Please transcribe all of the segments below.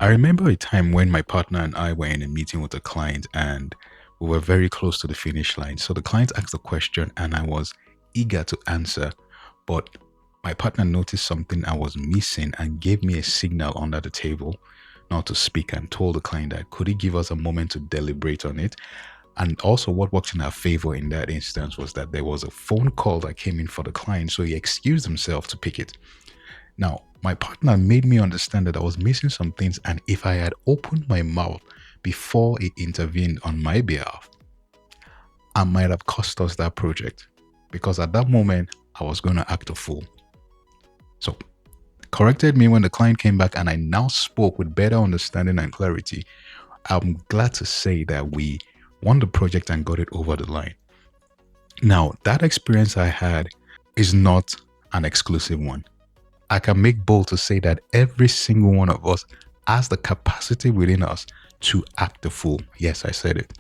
I remember a time when my partner and I were in a meeting with a client and we were very close to the finish line. So the client asked a question and I was eager to answer, but my partner noticed something I was missing and gave me a signal under the table not to speak and told the client that could he give us a moment to deliberate on it. And also, what worked in our favor in that instance was that there was a phone call that came in for the client, so he excused himself to pick it. Now, my partner made me understand that I was missing some things, and if I had opened my mouth before he intervened on my behalf, I might have cost us that project because at that moment I was going to act a fool. So, corrected me when the client came back, and I now spoke with better understanding and clarity. I'm glad to say that we won the project and got it over the line. Now, that experience I had is not an exclusive one. I can make bold to say that every single one of us has the capacity within us to act a fool. Yes, I said it.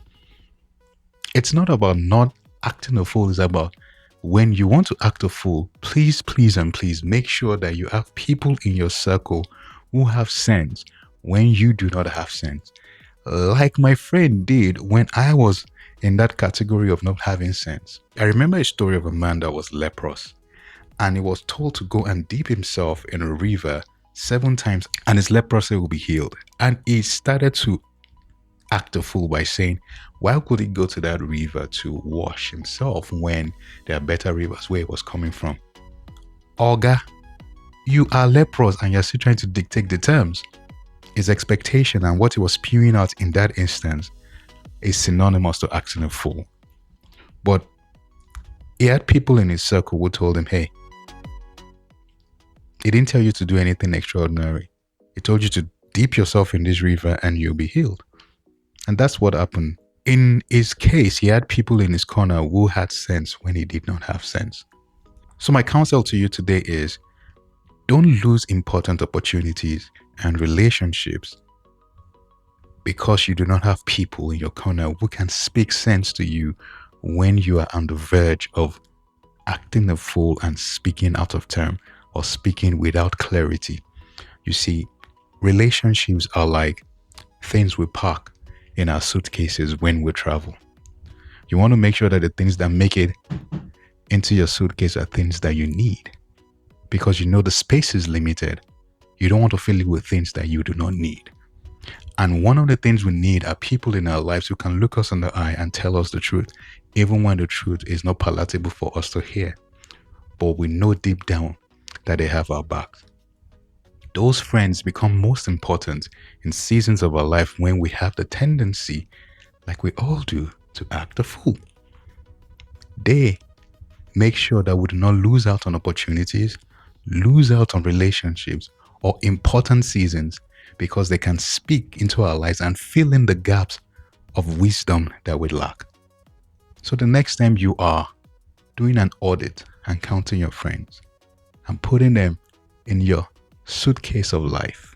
It's not about not acting a fool, it's about when you want to act a fool, please, please, and please make sure that you have people in your circle who have sense when you do not have sense. Like my friend did when I was in that category of not having sense. I remember a story of a man that was leprous and he was told to go and dip himself in a river 7 times and his leprosy will be healed. And he started to act a fool by saying, why could he go to that river to wash himself when there are better rivers where he was coming from? Olga, you are leprous and you're still trying to dictate the terms. His expectation and what he was spewing out in that instance is synonymous to acting a fool. But he had people in his circle who told him, hey, he didn't tell you to do anything extraordinary. He told you to dip yourself in this river and you'll be healed. And that's what happened. In his case, he had people in his corner who had sense when he did not have sense. So my counsel to you today is don't lose important opportunities and relationships because you do not have people in your corner who can speak sense to you when you are on the verge of acting a fool and speaking out of term or speaking without clarity. You see, relationships are like things we pack in our suitcases when we travel. You want to make sure that the things that make it into your suitcase are things that you need because you know the space is limited. You don't want to fill it with things that you do not need. And one of the things we need are people in our lives who can look us in the eye and tell us the truth, even when the truth is not palatable for us to hear. But we know deep down that they have our backs. Those friends become most important in seasons of our life when we have the tendency, like we all do, to act a fool. They make sure that we do not lose out on opportunities, lose out on relationships, or important seasons because they can speak into our lives and fill in the gaps of wisdom that we lack. So the next time you are doing an audit and counting your friends and putting them in your suitcase of life,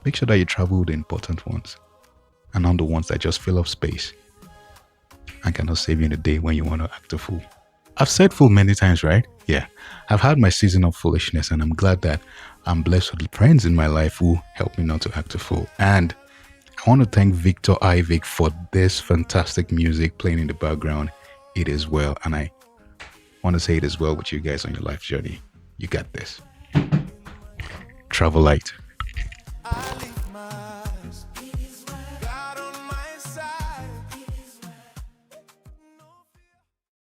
make sure that you travel with the important ones and not the ones that just fill up space and cannot save you in the day when you want to act a fool. I've said fool many times, right? Yeah. I've had my season of foolishness and I'm glad that I'm blessed with friends in my life who help me not to act a fool. And I want to thank Victor Ivic for this fantastic music playing in the background. It is well. And I want to say it is well with you guys on your life journey. You got this. Travel light.